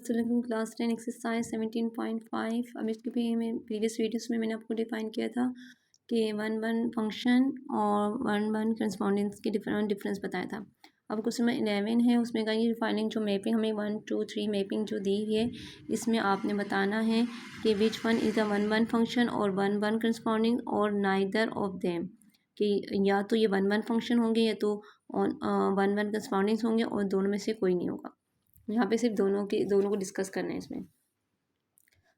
Class 10 exercise 17.5। अब इसके भी मैं प्रीवियस वीडियोस में मैंने आपको डिफाइन किया था कि वन वन फंक्शन और वन वन करस्पॉन्डेंस के डिफरेंस बताया था। अब क्वेश्चन नंबर 11 है, उसमें कहा ये फाइंडिंग जो मैपिंग हमें 1 2 3 मैपिंग जो दी है, इसमें आपने बताना है कि which one is a one one function और वन वन करस्पॉन्डिंग और नाइदर ऑफ देम, कि या तो ये वन वन फंक्शन होंगे या तो वन वन करस्पॉन्डिंग्स होंगे और दोनों में से कोई नहीं होगा। यहाँ पे सिर्फ दोनों को डिस्कस करना है इसमें।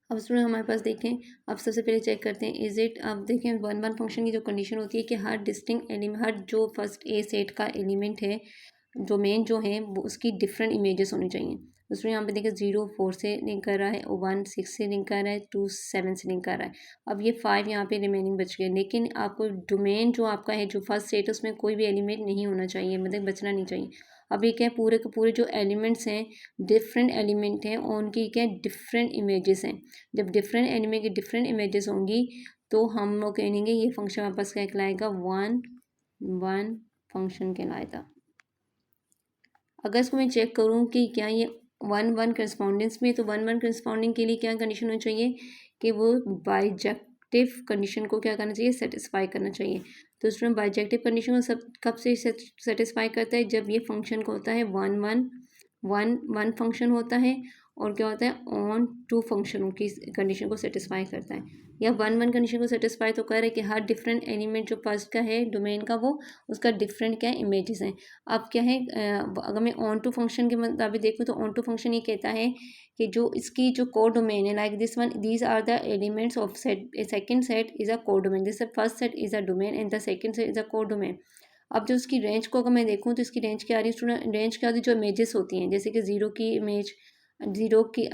अब स्टूडेंट हमारे पास देखें, अब सबसे पहले चेक करते हैं इज इट। अब देखें वन वन फंक्शन की जो कंडीशन होती है कि हर डिस्टिंक्ट एलिमेंट, हर जो फर्स्ट ए सेट का एलिमेंट है, डोमेन जो है वो उसकी डिफरेंट इमेजेस होनी चाहिए। दूसरे यहाँ पे देखिए 0 4 से लिंक कर रहा है और 1 6 से लिंक कर रहा है, 2 7 से लिंक कर रहा है। अब ये 5 यहाँ पे रिमेनिंग बच गए, लेकिन आपको डोमेन जो आपका है जो फर्स्ट सेट है उसमें कोई भी एलिमेंट नहीं होना चाहिए, मतलब बचना नहीं चाहिए। अब ये क्या है, पूरे के पूरे जो एलिमेंट्स हैं डिफरेंट एलिमेंट हैं और उनकी क्या डिफरेंट इमेजेस हैं। जब डिफरेंट एलिमेंट की डिफरेंट इमेजेस होंगी तो हम लोग कहेंगे ये फंक्शन वापस क्या कहलाएगा, वन वन फंक्शन कहलाएगा। अगर इसको मैं चेक करूँ कि क्या ये वन वन करस्पॉन्डेंस में, तो वन वन करस्पॉन्डिंग के लिए क्या कंडीशन होनी चाहिए कि वो बाइजेक्टिव कंडीशन को क्या करना चाहिए, सेटिस्फाई करना चाहिए। तो स्टूडेंट बाइजेक्टिव कंडीशन को सब कब से सेटिस्फाई करता है, जब ये फंक्शन को होता है one one one one function होता है और क्या होता है ऑन टू फंक्शनों की कंडीशन को सेटिस्फाई करता है। या वन वन कंडीशन को सेटिस्फाई तो कर रहे हैं कि हर डिफरेंट एलिमेंट जो फर्स्ट का है डोमेन का वो उसका डिफरेंट क्या इमेजेस हैं। अब क्या है, अगर मैं ऑन टू फंक्शन के मुताबिक देखूँ तो ऑन टू फंक्शन ये कहता है कि जो इसकी जो कोड डोमेन है, like this one these are the elements of set, a second set is a codomain, this first set is a domain and the second set is a codomain. अब जो उसकी range को अगर मैं देखूँ तो इसकी range क्या आ रही है स्टूडेंट, रेंज क्या होती है जो इमेजेस होती हैं, जैसे कि जीरो की इमेज, जीरो की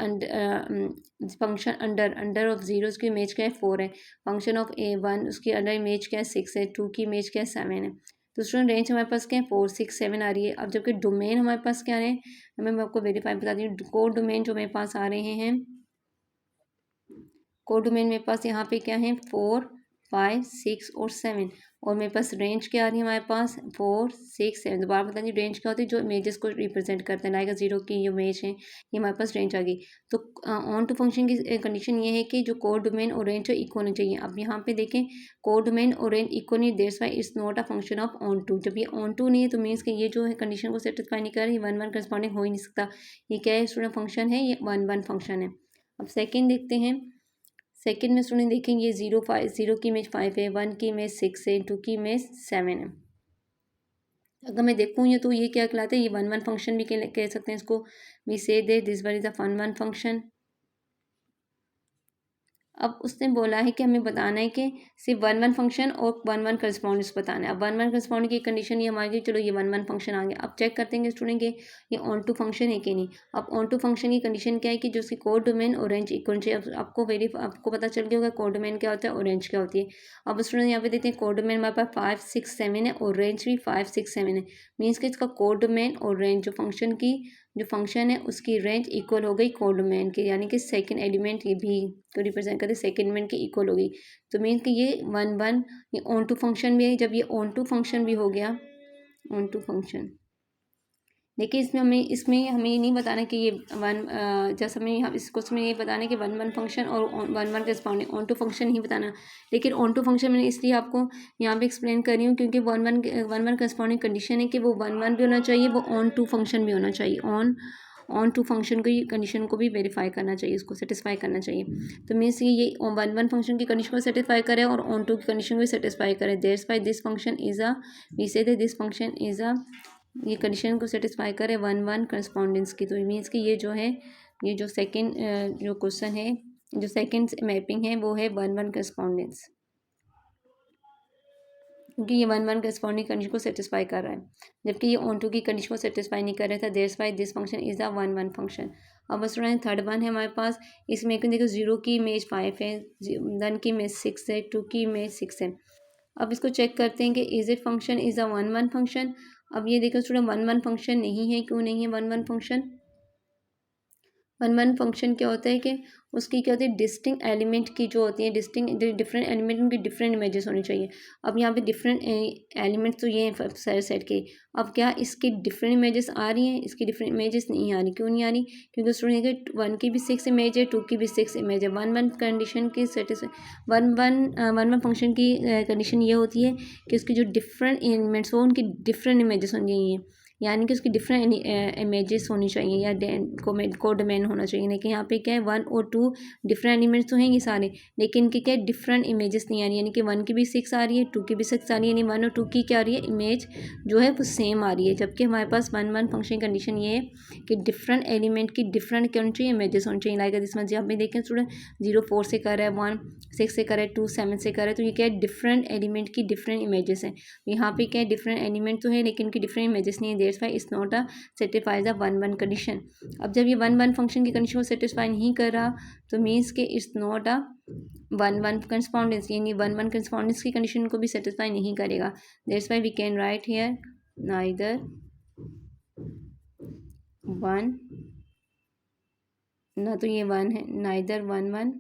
function under under of zero उसकी इमेज क्या है 4 है, फंक्शन ऑफ ए वन उसकी अंडर इमेज क्या है 6 है, 2 की इमेज क्या है 7 है। तो स्टूडेंट रेंज हमारे पास क्या है 4 6 7 आ रही है। अब जबकि डोमेन हमारे पास क्या है, मैं आपको वेरीफाई बता दी हूँ, कोड डोमेन जो मेरे पास आ रहे हैं, कोड डोमेन मेरे पास यहाँ पे क्या है 4 5 6 और 7, और मेरे पास रेंज क्या आ रही है हमारे पास 4 6 7। दोबारा बता दी रेंज क्या होती है, जो इमेजेस को रिप्रेजेंट करते हैं, लाइक जीरो की जो इमेज है ये हमारे पास रेंज आ गई। तो ऑन टू फंक्शन की कंडीशन ये है कि जो कोड डोमेन और रेंज इक्वल होनी चाहिए। अब यहाँ पे देखें कोड डोमेन और रेंज इक्वल नहीं, that's why it's not a function of onto. जब ये ऑन टू नहीं है तो मीन्स कि ये जो है कंडीशन को सेटिस्फाई नहीं कर रही, वन वन करस्पॉन्डिंग हो ही नहीं सकता। ये क्या है स्टूडेंट फंक्शन है, ये वन वन फंक्शन है। अब सेकेंड देखते हैं, सेकेंड में स्टूडेंट देखेंगे 0 की इमेज 5 है, 1 की इमेज 6 है, 2 की इमेज 7 है। अगर मैं देखूँ ये तो ये क्या कहलाता है, ये वन वन फंक्शन भी कह सकते हैं इसको। We say they this one is a one one function. अब उसने बोला है कि हमें बताना है कि सिर्फ वन वन फंक्शन और वन वन करस्पॉन्डेंस बताना है। अब वन वन करस्पॉन्डिंग की कंडीशन ये हमारी, चलो ये वन वन फंक्शन आ गया। अब चेक करते हैं स्टूडेंट के ये ऑन टू फंक्शन है कि नहीं। अब ऑन टू फंक्शन की कंडीशन क्या है कि जो उसकी कोड डोमेन और रेंज इक्वल चाहिए। अब आपको पता चल गया होगा कोड डोमेन क्या होता है और रेंज क्या होती है। अब स्टूडेंट यहाँ पे देखते हैं कोड डोमेन हमारे पास 5 6 7 है और रेंज भी 5 6 7 है। मीन्स कि इसका कोड डोमेन और रेंज जो फंक्शन है उसकी रेंज इक्वल हो गई कोड डोमेन की, यानी कि सेकंड एलिमेंट ये भी को रिप्रेजेंट करते सेकंड एलिमेंट की इक्वल हो गई। तो मीन कि ये वन वन ये ऑन टू फंक्शन भी है। जब ये ऑन टू फंक्शन भी हो गया, ऑन टू फंक्शन, देखिए इसमें हमें ये नहीं बताना कि ये जैसे हमें यहाँ इस क्वेश्चन में ये बताना है कि वन वन फंक्शन और one one corresponding, onto function नहीं बताना। लेकिन ऑन टू फंक्शन मैंने इसलिए आपको यहाँ पे एक्सप्लेन कर रही हूँ क्योंकि वन वन करस्पॉन्डिंग कंडीशन है कि वो वन वन भी होना चाहिए, वो ऑन टू फंक्शन भी होना चाहिए। ऑन टू फंक्शन की कंडीशन को भी वेरीफाई करना चाहिए, उसको सेटिस्फाई करना चाहिए। तो मीन्स ये वन वन फंक्शन की कंडीशन को सेटिस्फाई करे और ऑन टू की कंडीशन को भी सेटिस्फाई करे। That's why this function is a, we say this function is a, ये कंडीशन को सेटिस्फाई करे वन वन करस्पॉन्डेंस की। तो मीन्स कि ये जो है, ये जो सेकंड जो क्वेश्चन है, जो सेकंड मैपिंग है वो है वन वन करस्पॉन्डेंस, क्योंकि ये वन वन करस्पॉन्डिंग कंडीशन को सेटिस्फाई कर रहा है, जबकि ये ऑन टू की कंडीशन को सेटिस्फाई नहीं कर रहा था। That's why this function is a one one function. अब स्टूडेंट थर्ड वन है हमारे पास, इसमें देखो 0 की इमेज 5 है, 1 की इमेज 6 है, 2 की इमेज 6 है। अब इसको चेक करते हैं कि is it function is a one one function. अब ये देखो स्टूडेंट वन वन फंक्शन नहीं है, क्यों नहीं है one one function, one one function क्या होता है कि उसकी क्या होती है, डिस्टिंक्ट एलिमेंट की जो होती है, डिस्टिंक्ट डिफरेंट एलिमेंट, उनकी डिफरेंट इमेजेस होनी चाहिए। अब यहाँ पे डिफरेंट एलिमेंट तो ये हैं सारे सेट के। अब क्या इसकी डिफरेंट इमेजेस आ रही हैं, इसकी डिफरेंट इमेजेस नहीं आ रही। क्यों नहीं आ रही? क्योंकि स्टूडेंट के वन की भी 6 इमेज है, 2 की भी 6 इमेज है। वन वन कंडीशन की सेटिस्फाई वन वन फंक्शन की कंडीशन ये होती है कि उसकी जो डिफरेंट एलिमेंट्स वो उनकी डिफरेंट इमेजेस होनी चाहिए, यानी कि उसकी डिफरेंट इमेजेस होनी चाहिए या को डोमेन होना चाहिए। लेकिन यहाँ पे क्या है, 1 और 2 डिफरेंट एलिमेंट्स तो हैं ये सारे, लेकिन इनके क्या है, डिफरेंट इमेजेस नहीं आ रही, यानी कि 1 की भी 6 आ रही है, 2 की भी 6 आ रही है, यानी 1 और 2 की क्या आ रही है, इमेज जो है वो सेम आ रही है। जबकि हमारे पास वन वन फंक्शन कंडीशन ये है कि डिफरेंट एलिमेंट की डिफरेंट क्या होनी चाहिए, इमेजेस होनी चाहिए। लाइक दिस यहाँ पे देखें स्टूडेंट, 0 4 से कर रहा है, 1 6 से कर रहा है, 2 7 से कर रहा है, तो ये क्या है, डिफरेंट एलिमेंट की डिफरेंट इमेजेस हैं। यहाँ पे क्या है, डिफरेंट एलिमेंट तो है लेकिन उनकी डिफरेंट इमेजेस नहीं है, that's why it's not a satisfies the one one condition. अब जब ये वन वन फंक्शन की कंडीशन को सेटिस्फाई नहीं कर रहा तो मीन्स के it's not a one one correspondence, यानी वन वन करस्पॉन्डेंस की कंडीशन को भी सेटिस्फाई नहीं करेगा। That's why we can write here neither one, ना तो ये वन है, neither one one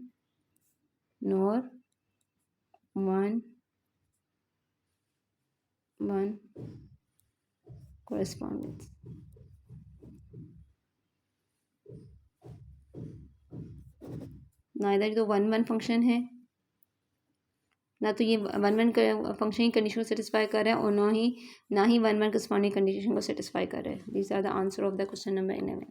nor one one correspondence। ना इधर तो वन वन फंक्शन है, ना तो ये वन वन फंक्शन की कंडीशन को सेटिस्फाई कर रहा है और ना ही वन वन करस्पॉन्डिंग कंडीशन को सेटिस्फाई कर रहा है। These are the answer of the question number 11।